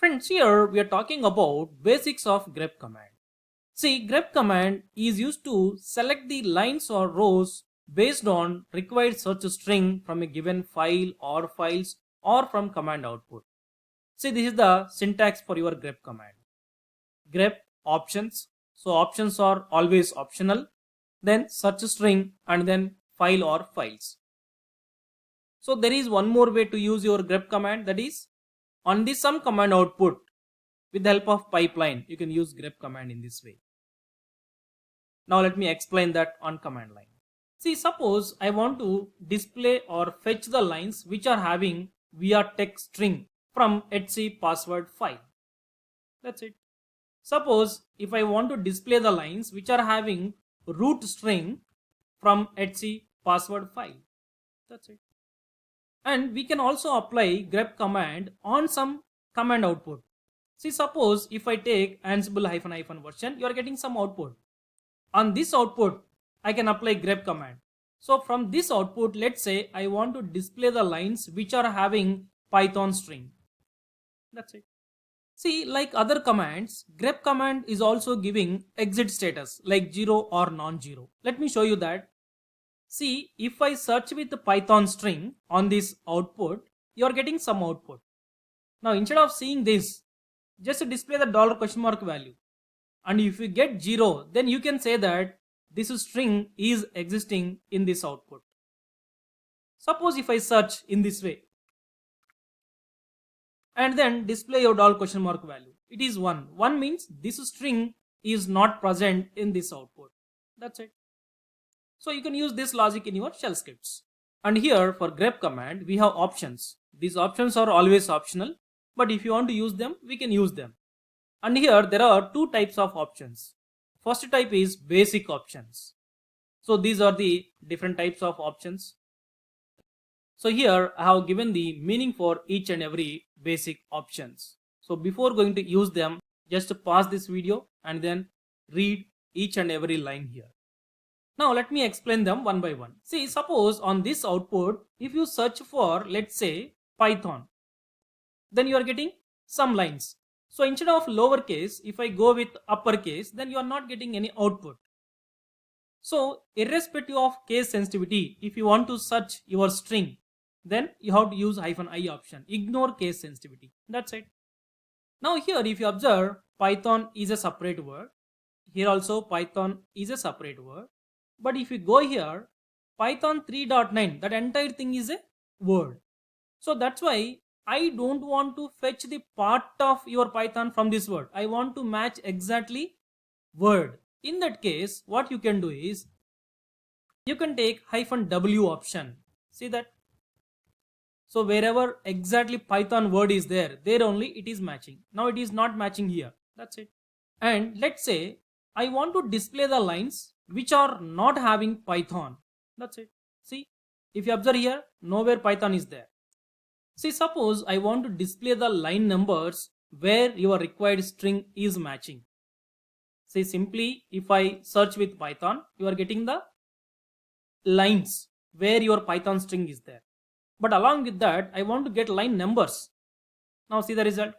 Friends, here we are talking about basics of grep command. See, grep command is used to select the lines or rows based on required search string from a given file or files or from command output. See, this is the syntax for your grep command. Grep options. So options are always optional. Then search string and then file or files. So there is one more way to use your grep command, that is on the some command output with the help of pipeline. You can use grep command in this way. Now let me explain that on command line. See, suppose I want to display or fetch the lines which are having VRText string from etc password file. That's it. Suppose if I want to display the lines which are having root string from etc password file. That's it. And we can also apply grep command on some command output. See, suppose if I take ansible ---- version, you are getting some output. On this output, I can apply grep command. So from this output, let's say I want to display the lines which are having Python string. That's it. See, like other commands, grep command is also giving exit status like 0 or non-zero. Let me show you that. See, if I search with the Python string on this output, you are getting some output. Now instead of seeing this, just display the $question mark value. And if you get 0, then you can say that this string is existing in this output. Suppose if I search in this way and then display your $question mark value, it is 1. 1 means this string is not present in this output. That's it. So you can use this logic in your shell scripts. And here for grep command, we have options. These options are always optional, but if you want to use them, we can use them. And here there are two types of options. First type is basic options. So these are the different types of options. So here I have given the meaning for each and every basic options. So before going to use them, just pause this video and then read each and every line here. Now let me explain them one by one. See, suppose on this output, if you search for, let's say, Python, then you are getting some lines. So instead of lowercase, if I go with uppercase, then you are not getting any output. So irrespective of case sensitivity, if you want to search your string, then you have to use -i option. Ignore case sensitivity. That's it. Now here if you observe, Python is a separate word. Here also Python is a separate word. But if you go here, Python 3.9, that entire thing is a word. So that's why I don't want to fetch the part of your Python from this word. I want to match exactly word. In that case, what you can do is, you can take -w option. See that? So wherever exactly Python word is there only it is matching. Now it is not matching here. That's it. And let's say I want to display the lines which are not having Python. That's it. See, if you observe here, nowhere Python is there. See, suppose I want to display the line numbers where your required string is matching. See, simply if I search with Python, you are getting the lines where your Python string is there. But along with that, I want to get line numbers. Now see the result.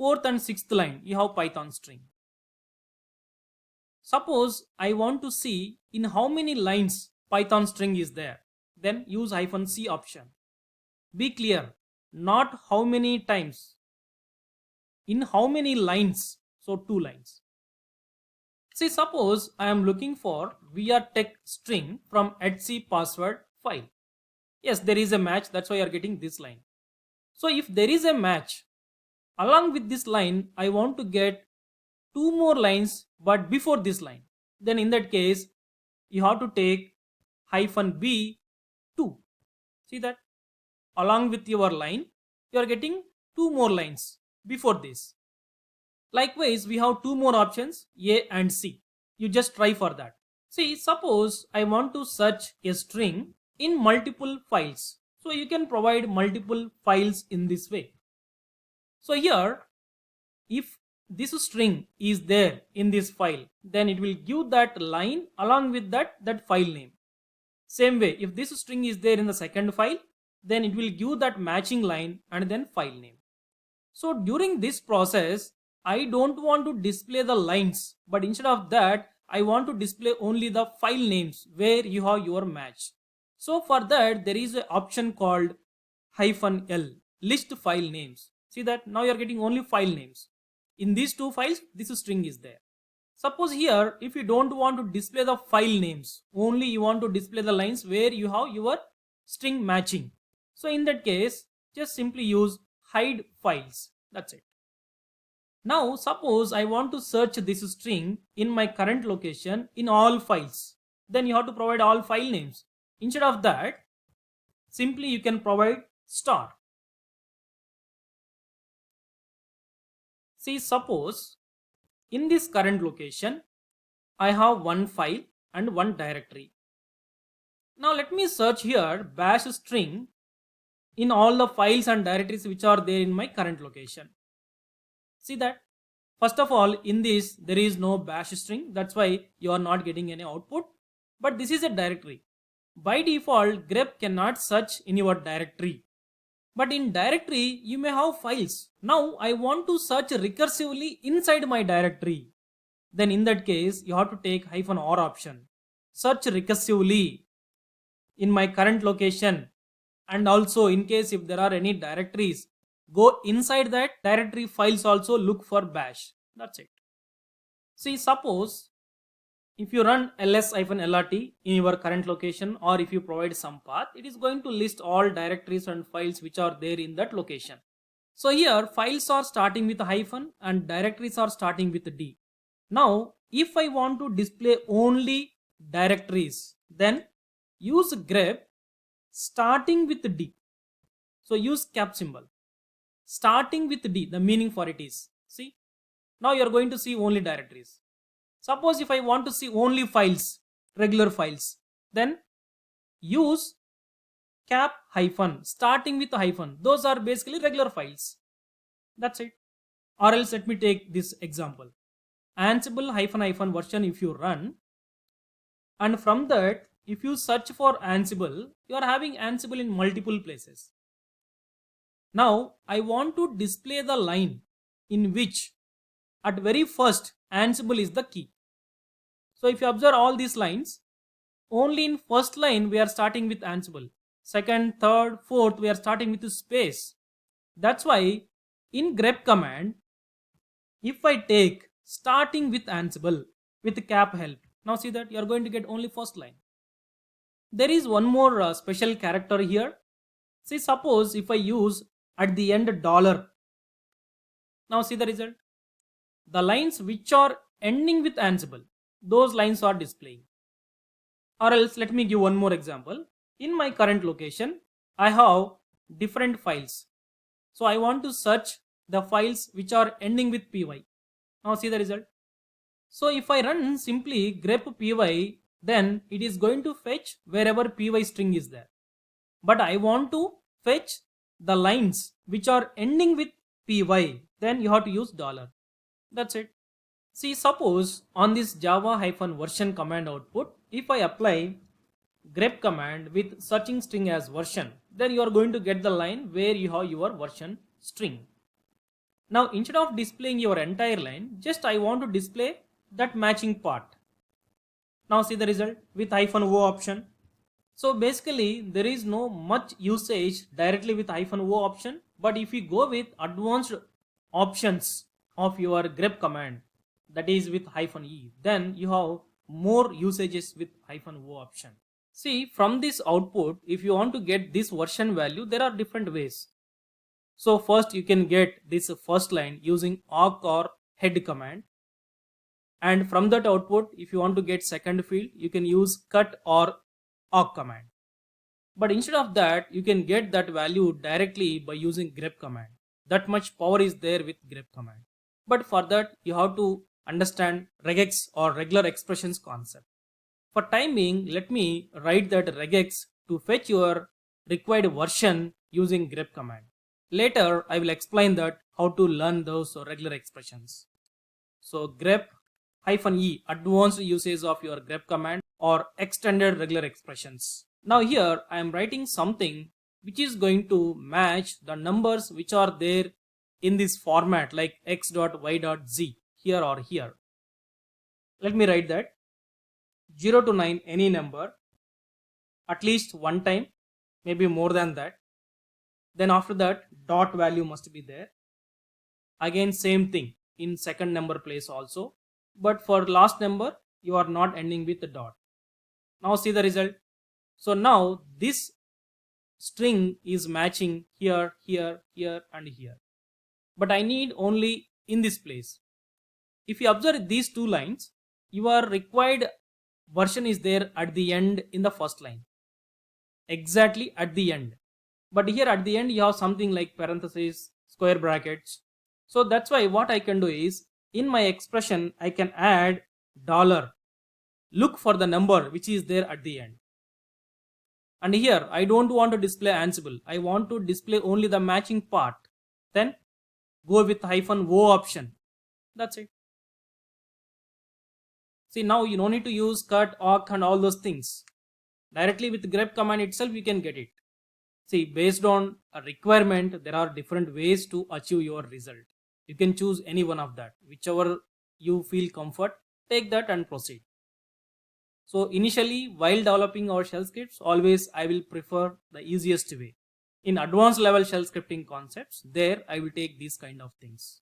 4th and 6th line, you have Python string. Suppose I want to see in how many lines Python string is there, then use -c option. Be clear, not how many times, in how many lines, so 2 lines. See, suppose I am looking for VRText string from etc password file. Yes, there is a match, that's why you are getting this line. So if there is a match, along with this line, I want to get 2 more lines but before this line, then in that case you have to take -b 2. See that? Along with your line, you are getting 2 more lines before this. Likewise, we have 2 more options, A and C. You just try for that. See, suppose I want to search a string in multiple files. So you can provide multiple files in this way. So here, if this string is there in this file, then it will give that line along with that file name. Same way, if this string is there in the second file, then it will give that matching line and then file name. So during this process, I don't want to display the lines, but instead of that, I want to display only the file names where you have your match. So for that, there is an option called -L, list file names. See that now you are getting only file names. In these two files, this string is there. Suppose here, if you don't want to display the file names, only you want to display the lines where you have your string matching. So in that case, just simply use hide files. That's it. Now suppose I want to search this string in my current location in all files. Then you have to provide all file names. Instead of that, simply you can provide star. See, suppose in this current location, I have one file and one directory. Now let me search here bash string in all the files and directories which are there in my current location. See that? First of all, in this there is no bash string. That's why you are not getting any output. But this is a directory. By default, grep cannot search in your directory. But in directory, you may have files. Now I want to search recursively inside my directory. Then in that case, you have to take -R option. Search recursively in my current location, and also in case if there are any directories, go inside that directory files also look for bash. That's it. See, suppose if you run ls-lrt in your current location, or if you provide some path, it is going to list all directories and files which are there in that location. So here files are starting with hyphen and directories are starting with D. Now if I want to display only directories, then use grep starting with D. So use cap symbol. Starting with D, the meaning for it is, see, now you are going to see only directories. Suppose if I want to see only files, regular files, then use cap hyphen, starting with hyphen. Those are basically regular files. That's it. Or else let me take this example. Ansible ---- version if you run, and from that if you search for Ansible, you are having Ansible in multiple places. Now I want to display the line in which at very first Ansible is the key. So if you observe all these lines, only in first line we are starting with Ansible. Second, third, fourth we are starting with space. That's why in grep command, if I take starting with Ansible with cap help, now see that you are going to get only first line. There is one more special character here. See, suppose if I use at the end dollar, now see the result. The lines which are ending with Ansible, those lines are displaying. Or else let me give one more example. In my current location, I have different files. So I want to search the files which are ending with py. Now see the result. So if I run simply grep py, then it is going to fetch wherever py string is there. But I want to fetch the lines which are ending with py, then you have to use dollar. That's it. See, suppose on this java-version command output, if I apply grep command with searching string as version, then you are going to get the line where you have your version string. Now instead of displaying your entire line, just I want to display that matching part. Now see the result with -O option. So basically there is no much usage directly with -O option, but if you go with advanced options of your grep command, that is with -E, then you have more usages with -O option. See, from this output, if you want to get this version value, there are different ways. So first you can get this first line using awk or head command, and from that output if you want to get second field, you can use cut or awk command. But instead of that, you can get that value directly by using grep command. That much power is there with grep command. But for that you have to understand regex or regular expressions concept. For time being, let me write that regex to fetch your required version using grep command. Later I will explain that how to learn those regular expressions. So grep -E, advanced usage of your grep command or extended regular expressions. Now here I am writing something which is going to match the numbers which are there in this format like x.y.z here or here. Let me write that 0 to 9 any number at least one time, maybe more than that. Then after that dot value must be there. Again same thing in second number place also, but for last number you are not ending with the dot. Now see the result. So now this string is matching here, here, here and here, but I need only in this place. If you observe these two lines, your required version is there at the end in the first line, exactly at the end. But here at the end you have something like parentheses, square brackets. So that's why what I can do is in my expression I can add dollar, look for the number which is there at the end. And here I don't want to display Ansible, I want to display only the matching part. Then go with -o option. That's it. See, now you don't need to use cut, awk and all those things. Directly with grep command itself you can get it. See, based on a requirement there are different ways to achieve your result. You can choose any one of that, whichever you feel comfort, take that and proceed. So initially while developing our shell scripts, always I will prefer the easiest way. In advanced level shell scripting concepts, there I will take these kind of things.